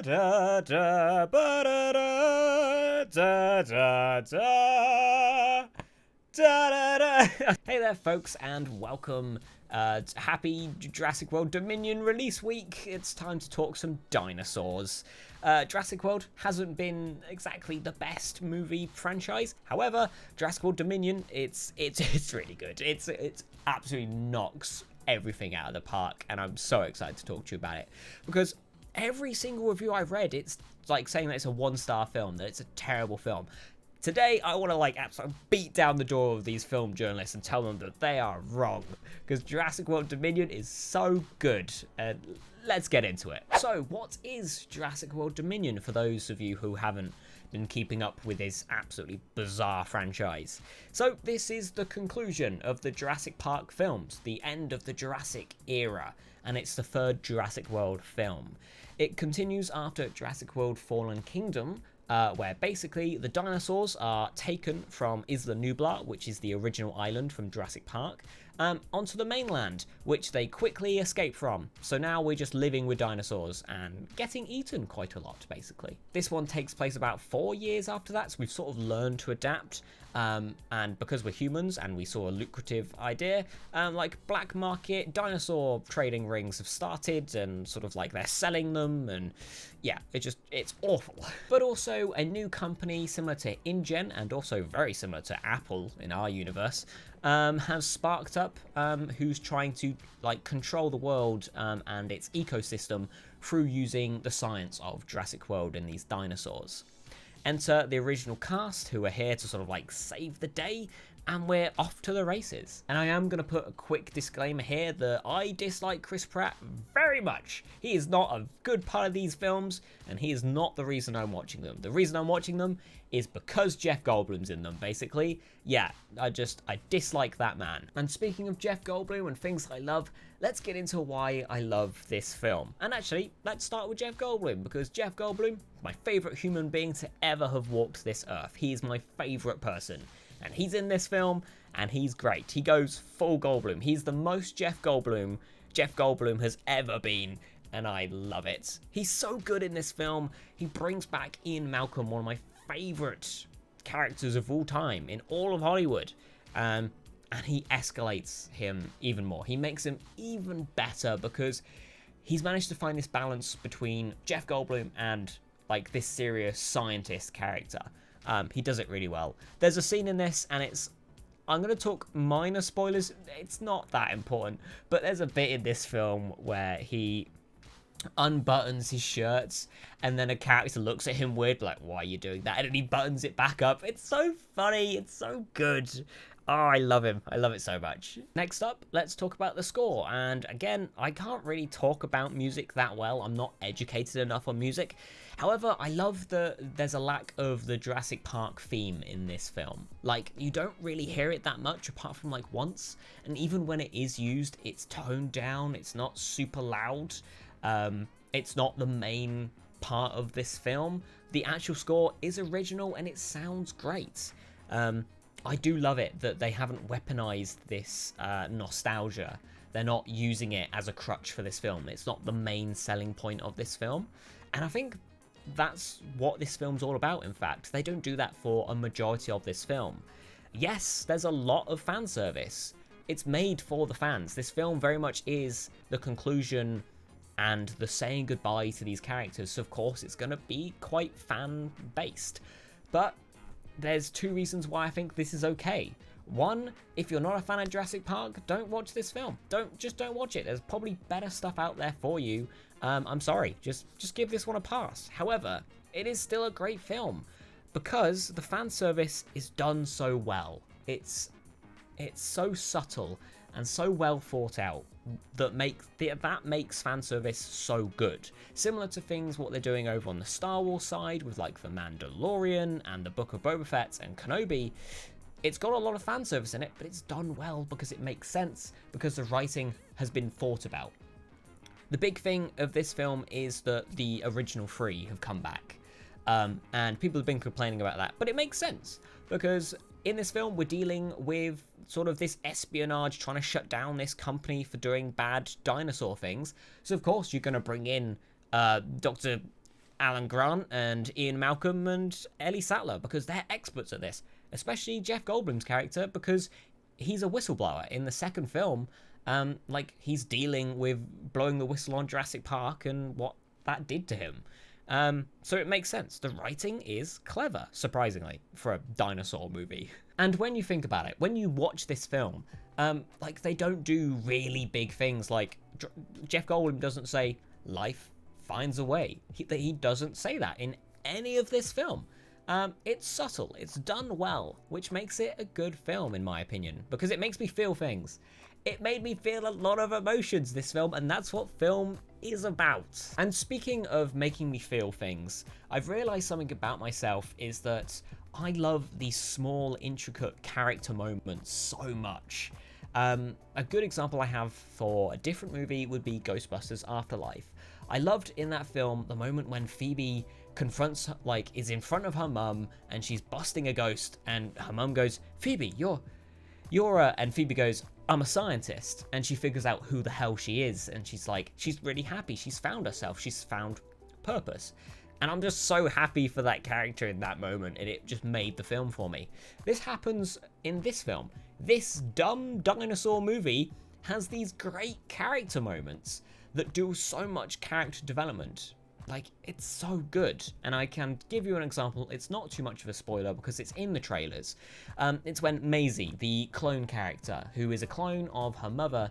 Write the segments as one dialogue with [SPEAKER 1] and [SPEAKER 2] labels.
[SPEAKER 1] da da ba da da da da da da da. Hey there, folks, and welcome. Happy Jurassic World Dominion release week. It's time to talk some dinosaurs. Jurassic World hasn't been exactly the best movie franchise. However, Jurassic World Dominion, it's really good. It's absolutely knocks everything out of the park, and I'm so excited to talk to you about it because every single review I've read, it's like saying that it's a 1-star film, that it's a terrible film. Today, I want to absolutely beat down the door of these film journalists and tell them that they are wrong, because Jurassic World Dominion is so good. Let's get into it. So, what is Jurassic World Dominion for those of you who haven't been keeping up with this absolutely bizarre franchise? So, this is the conclusion of the Jurassic Park films, the end of the Jurassic era, and it's the third Jurassic World film. It continues after Jurassic World Fallen Kingdom, where basically the dinosaurs are taken from Isla Nublar, which is the original island from Jurassic Park, onto the mainland, which they quickly escape from. So now we're just living with dinosaurs and getting eaten quite a lot, basically. This one takes place about 4 years after that, so we've sort of learned to adapt. And because we're humans and we saw a lucrative idea, like black market dinosaur trading rings have started, and sort of like they're selling them, and yeah, it's awful. But also a new company similar to InGen, and also very similar to Apple in our universe, has sparked up, who's trying to control the world and its ecosystem through using the science of Jurassic World and these dinosaurs. Enter the original cast, who are here to sort of save the day, and we're off to the races. And I am going to put a quick disclaimer here that I dislike Chris Pratt very much. He is not a good part of these films, and he is not the reason I'm watching them. The reason I'm watching them is because Jeff Goldblum's in them, basically. Yeah, I dislike that man. And speaking of Jeff Goldblum and things I love, let's get into why I love this film. And actually, let's start with Jeff Goldblum, because Jeff Goldblum, my favourite human being to ever have walked this earth. He is my favourite person. And he's in this film, and he's great. He goes full Goldblum. He's the most Jeff Goldblum has ever been, and I love it. He's so good in this film. He brings back Ian Malcolm, one of my favourite characters of all time in all of Hollywood. And he escalates him even more. He makes him even better because he's managed to find this balance between Jeff Goldblum and this serious scientist character. He does it really well. There's a scene in this, and I'm going to talk minor spoilers. It's not that important, but there's a bit in this film where he unbuttons his shirts, and then a character looks at him weird, like, why are you doing that? And then he buttons it back up. It's so funny. It's so good. Oh, I love him. I love it so much. Next up, let's talk about the score. And again, I can't really talk about music that well. I'm not educated enough on music. However, I love there's a lack of the Jurassic Park theme in this film. You don't really hear it that much apart from once. And even when it is used, it's toned down. It's not super loud. It's not the main part of this film. The actual score is original and it sounds great. I do love it that they haven't weaponized this nostalgia. They're not using it as a crutch for this film. It's not the main selling point of this film. And I think that's what this film's all about, in fact. They don't do that for a majority of this film. Yes, there's a lot of fan service. It's made for the fans. This film very much is the conclusion and the saying goodbye to these characters. So of course, it's going to be quite fan-based. But there's 2 reasons why I think this is okay. One, if you're not a fan of Jurassic Park, don't watch this film. Just don't watch it. There's probably better stuff out there for you. I'm sorry, just give this one a pass. However, it is still a great film because the fan service is done so well. It's so subtle and so well thought out that makes fan service so good. Similar to things what they're doing over on the Star Wars side with The Mandalorian and the Book of Boba Fett and Kenobi. It's got a lot of fan service in it, but it's done well because it makes sense, because the writing has been thought about. The big thing of this film is that the original 3 have come back. And people have been complaining about that, but it makes sense because in this film we're dealing with sort of this espionage, trying to shut down this company for doing bad dinosaur things. So of course you're going to bring in Dr. Alan Grant and Ian Malcolm and Ellie Sattler, because they're experts at this, especially Jeff Goldblum's character, because he's a whistleblower. In the second film, like, he's dealing with blowing the whistle on Jurassic Park and what that did to him. So it makes sense. The writing is clever, surprisingly, for a dinosaur movie. And when you think about it, when you watch this film, like, they don't do really big things. Like, Jeff Goldblum doesn't say, life finds a way. He doesn't say that in any of this film. It's subtle, it's done well, which makes it a good film, in my opinion, because it makes me feel things. It made me feel a lot of emotions, this film, and that's what film is about. And speaking of making me feel things, I've realised something about myself is that I love these small, intricate character moments so much. A good example I have for a different movie would be Ghostbusters Afterlife. I loved in that film the moment when Phoebe confronts, like, is in front of her mum and she's busting a ghost, and her mum goes, Phoebe, and Phoebe goes, I'm a scientist, and she figures out who the hell she is, and she's like, she's really happy, she's found herself, she's found purpose. And I'm just so happy for that character in that moment, and it just made the film for me. This happens in this film. This dumb dinosaur movie has these great character moments that do so much character development. Like, it's so good. And I can give you an example. It's not too much of a spoiler because it's in the trailers. It's when Maisie, the clone character, who is a clone of her mother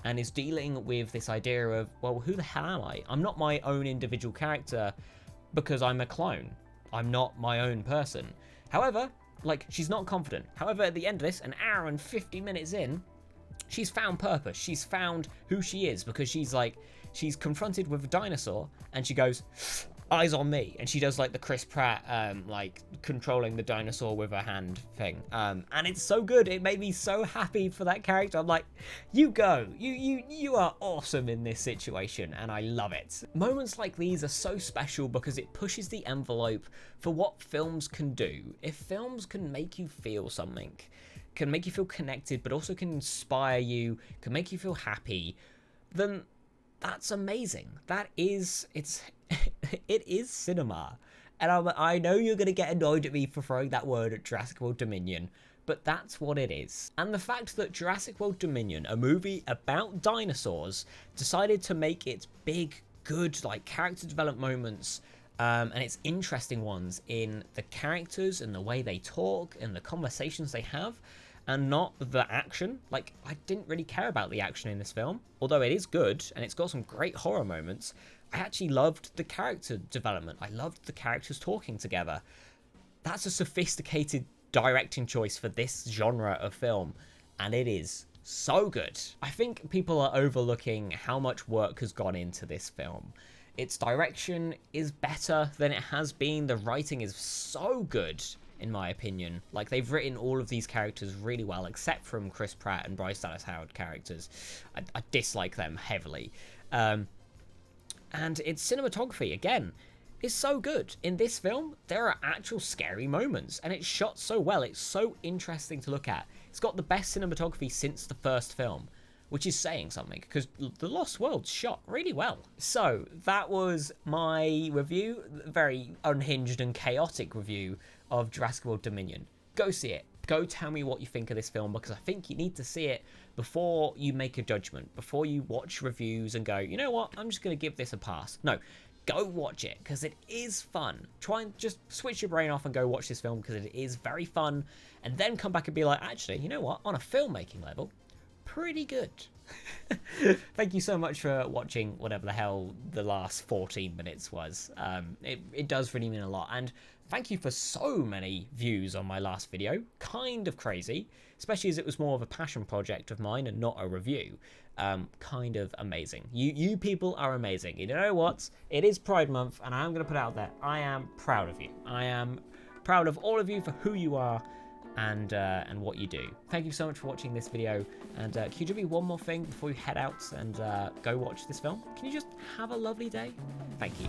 [SPEAKER 1] and is dealing with this idea of, well, who the hell am I? I'm not my own individual character because I'm a clone. I'm not my own person. However, like, she's not confident. However, at the end of this, an hour and 50 minutes in, she's found purpose. She's found who she is, because she's confronted with a dinosaur and she goes, eyes on me. And she does, like, the Chris Pratt, like, controlling the dinosaur with her hand thing. And it's so good. It made me so happy for that character. I'm like, you go. You are awesome in this situation, and I love it. Moments like these are so special because it pushes the envelope for what films can do. If films can make you feel something, can make you feel connected, but also can inspire you, can make you feel happy, then that's amazing. It is cinema. And I know you're going to get annoyed at me for throwing that word at Jurassic World Dominion, but that's what it is. And the fact that Jurassic World Dominion, a movie about dinosaurs, decided to make its big, good, like, character development moments, and its interesting ones in the characters and the way they talk and the conversations they have, and not the action. Like, I didn't really care about the action in this film, although it is good and it's got some great horror moments. I actually loved the character development. I loved the characters talking together. That's a sophisticated directing choice for this genre of film, and it is so good. I think people are overlooking how much work has gone into this film. Its direction is better than it has been. The writing is so good, in my opinion. Like, they've written all of these characters really well, except from Chris Pratt and Bryce Dallas Howard characters. I dislike them heavily. And its cinematography, again, is so good. In this film, there are actual scary moments, and it's shot so well. It's so interesting to look at. It's got the best cinematography since the first film, which is saying something, because The Lost World's shot really well. So, that was my review, very unhinged and chaotic review of Jurassic World Dominion. Go see it. Go tell me what you think of this film, because I think you need to see it before you make a judgment, before you watch reviews and go, you know what, I'm just going to give this a pass. No, go watch it, because it is fun. Try and just switch your brain off and go watch this film, because it is very fun, and then come back and be like, actually, you know what, on a filmmaking level, pretty good. Thank you so much for watching whatever the hell the last 14 minutes was. It does really mean a lot, and thank you for so many views on my last video. Kind of crazy, especially as it was more of a passion project of mine and not a review. Kind of amazing. You people are amazing. You know what? It is Pride Month, and I'm going to put it out there. I am proud of you. I am proud of all of you for who you are and what you do. Thank you so much for watching this video, and can you do me one more thing before you head out and go watch this film? Can you just have a lovely day? Thank you.